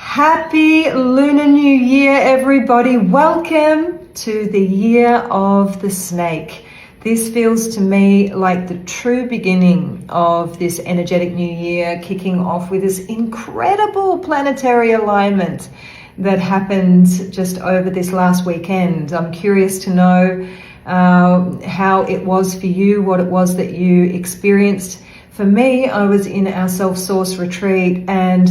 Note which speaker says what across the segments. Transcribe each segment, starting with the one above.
Speaker 1: Happy Lunar New Year, everybody. Welcome to the year of the snake. This feels to me like the true beginning of this energetic new year, kicking off with this incredible planetary alignment that happened just over this last weekend. I'm curious to know how it was for you, what it was that you experienced. For me, I was in our self-source retreat, and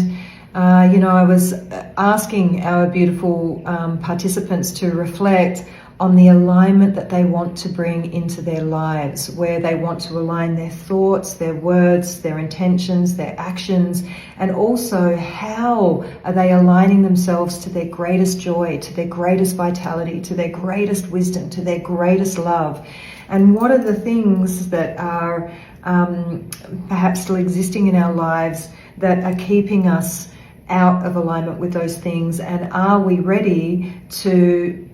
Speaker 1: I was asking our beautiful participants to reflect on the alignment that they want to bring into their lives, where they want to align their thoughts, their words, their intentions, their actions, and also how are they aligning themselves to their greatest joy, to their greatest vitality, to their greatest wisdom, to their greatest love. And what are the things that are perhaps still existing in our lives that are keeping us out of alignment with those things, and are we ready to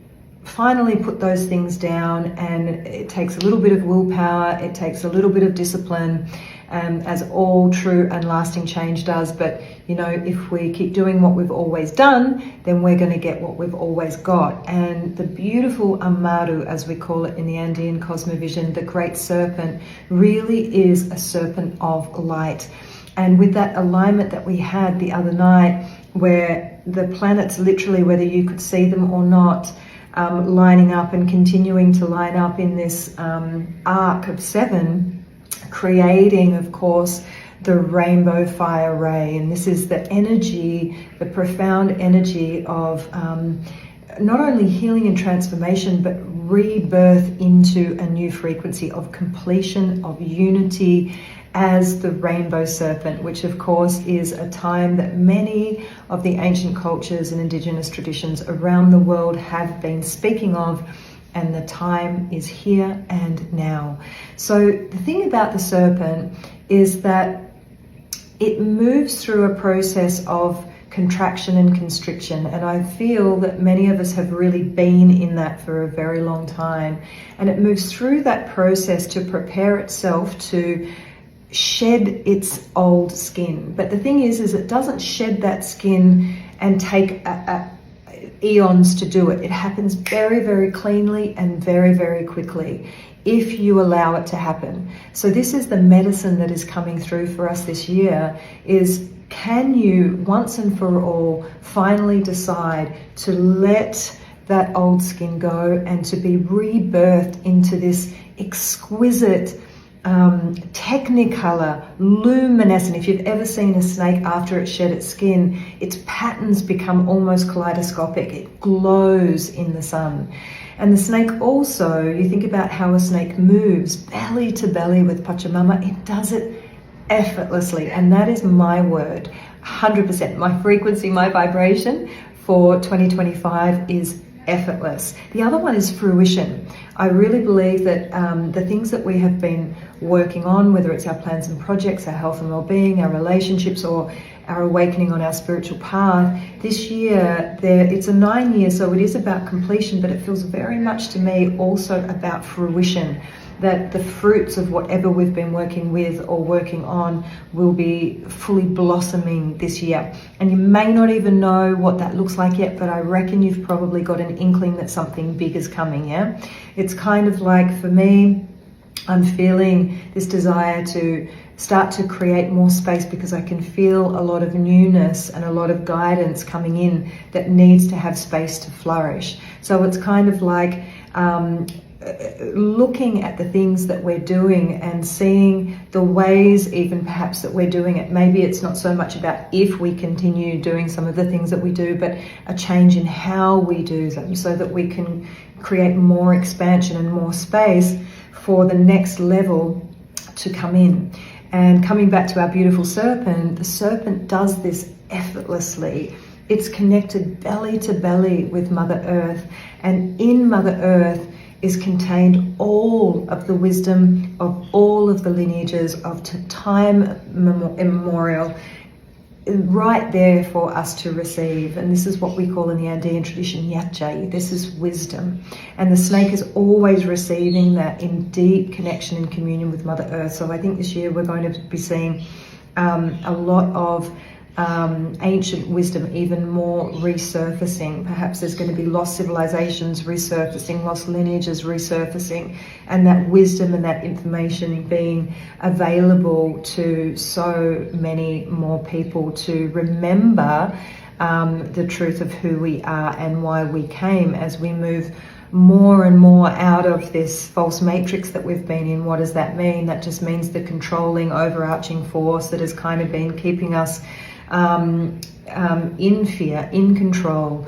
Speaker 1: finally put those things down? And it takes a little bit of willpower, it takes a little bit of discipline, as all true and lasting change does. But if we keep doing what we've always done, then we're going to get what we've always got. And the beautiful Amaru, as we call it in the Andean cosmovision, the great serpent, really is a serpent of light. And with that alignment that we had the other night, where the planets literally, whether you could see them or not, lining up and continuing to line up in this arc of 7, creating, of course, the rainbow fire ray. And this is the energy, the profound energy of not only healing and transformation, but rebirth into a new frequency of completion, of unity, as the rainbow serpent, which of course is a time that many of the ancient cultures and indigenous traditions around the world have been speaking of, and the time is here and now. So the thing about the serpent is that it moves through a process of contraction and constriction, and I feel that many of us have really been in that for a very long time, and it moves through that process to prepare itself to shed its old skin. But the thing is it doesn't shed that skin and take eons to do it. It happens very, very cleanly and very, very quickly if you allow it to happen. So this is the medicine that is coming through for us this year, is can you once and for all finally decide to let that old skin go and to be rebirthed into this exquisite technicolor, luminescent. If you've ever seen a snake after it shed its skin, its patterns become almost kaleidoscopic. It glows in the sun. And the snake also, you think about how a snake moves belly to belly with Pachamama, it does it effortlessly. And that is my word, 100%. My frequency, my vibration for 2025 is effortless. The other one is fruition. I really believe that the things that we have been working on, whether it's our plans and projects, our health and well-being, our relationships, or our awakening on our spiritual path, this year, it's a 9 year, so it is about completion, but it feels very much to me also about fruition, that the fruits of whatever we've been working with or working on will be fully blossoming this year. And you may not even know what that looks like yet, but I reckon you've probably got an inkling that something big is coming, yeah? It's kind of like, for me, I'm feeling this desire to start to create more space, because I can feel a lot of newness and a lot of guidance coming in that needs to have space to flourish. So it's kind of like looking at the things that we're doing and seeing the ways even perhaps that we're doing it. Maybe it's not so much about if we continue doing some of the things that we do, but a change in how we do them, so that we can create more expansion and more space for the next level to come in. And coming back to our beautiful serpent, the serpent does this effortlessly. It's connected belly to belly with Mother Earth, and in Mother Earth is contained all of the wisdom of all of the lineages of time immemorial, right there for us to receive. And this is what we call in the Andean tradition Yachai. This is wisdom. And the snake is always receiving that in deep connection and communion with Mother Earth. So I think this year we're going to be seeing a lot of ancient wisdom even more resurfacing. Perhaps there's going to be lost civilizations resurfacing, lost lineages resurfacing, and that wisdom and that information being available to so many more people to remember the truth of who we are and why we came, as we move more and more out of this false matrix that we've been in. What does that mean? That just means the controlling, overarching force that has kind of been keeping us in fear, in control,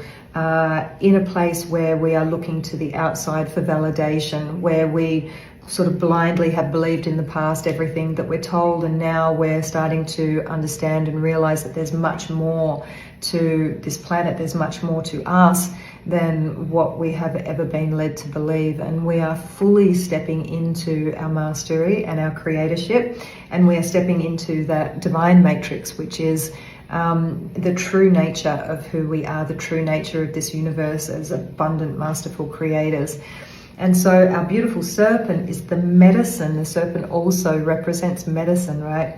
Speaker 1: in a place where we are looking to the outside for validation, where we sort of blindly have believed in the past everything that we're told, and now we're starting to understand and realize that there's much more to this planet, there's much more to us than what we have ever been led to believe. And we are fully stepping into our mastery and our creatorship, and we are stepping into that divine matrix, which is the true nature of who we are, the true nature of this universe as abundant, masterful creators. And so our beautiful serpent is the medicine. The serpent also represents medicine, right?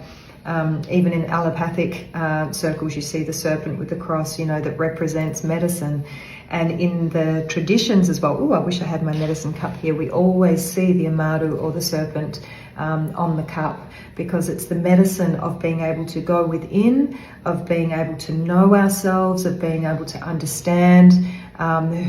Speaker 1: Even in allopathic circles, you see the serpent with the cross, that represents medicine. And in the traditions as well, I wish I had my medicine cup here, we always see the amadu or the serpent on the cup, because it's the medicine of being able to go within, of being able to know ourselves, of being able to understand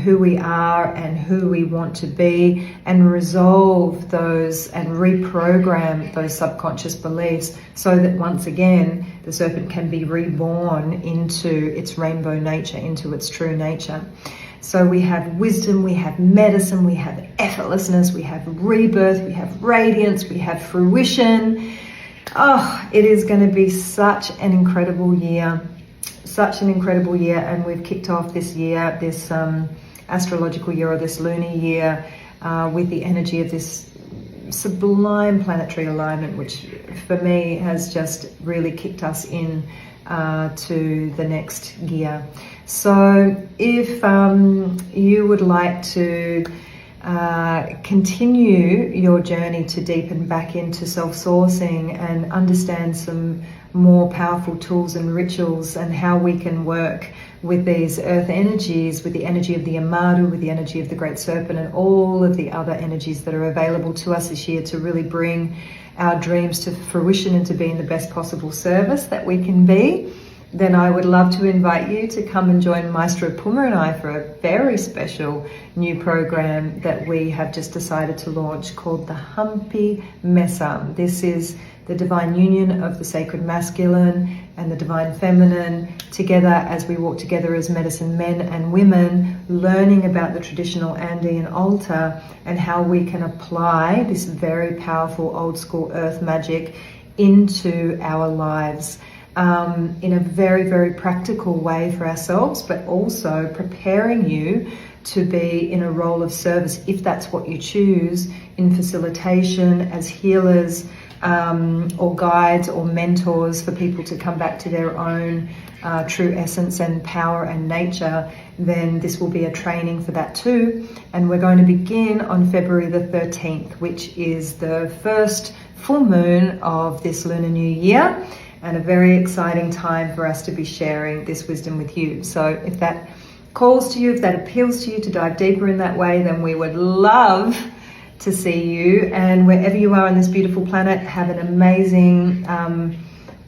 Speaker 1: who we are and who we want to be, and resolve those and reprogram those subconscious beliefs, so that once again the serpent can be reborn into its rainbow nature, into its true nature. So we have wisdom, we have medicine, we have effortlessness, we have rebirth, we have radiance, we have fruition. It is going to be such an incredible year. Such an incredible year, and we've kicked off this year, this astrological year, or this lunar year, with the energy of this sublime planetary alignment, which for me has just really kicked us in to the next year. So if you would like to continue your journey to deepen back into self-sourcing and understand some more powerful tools and rituals, and how we can work with these earth energies, with the energy of the Amadu, with the energy of the Great Serpent, and all of the other energies that are available to us this year to really bring our dreams to fruition and to be in the best possible service that we can be, then I would love to invite you to come and join Maestro Puma and I for a very special new program that we have just decided to launch, called the Humpy Mesa. This is the divine union of the sacred masculine and the divine feminine together, as we walk together as medicine men and women, learning about the traditional Andean altar and how we can apply this very powerful old school earth magic into our lives in a very, very practical way for ourselves, but also preparing you to be in a role of service, if that's what you choose, in facilitation, as healers, or guides or mentors for people to come back to their own true essence and power and nature. Then this will be a training for that too. And we're going to begin on February the 13th, which is the first full moon of this Lunar New Year, and a very exciting time for us to be sharing this wisdom with you. So if that calls to you, if that appeals to you to dive deeper in that way, then we would love to see you. And wherever you are on this beautiful planet, have an amazing,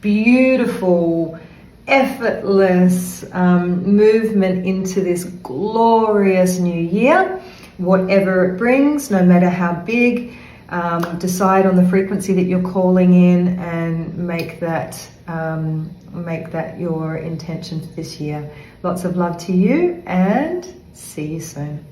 Speaker 1: beautiful, effortless movement into this glorious new year, whatever it brings, no matter how big. Decide on the frequency that you're calling in, and make that your intention for this year. Lots of love to you, and see you soon.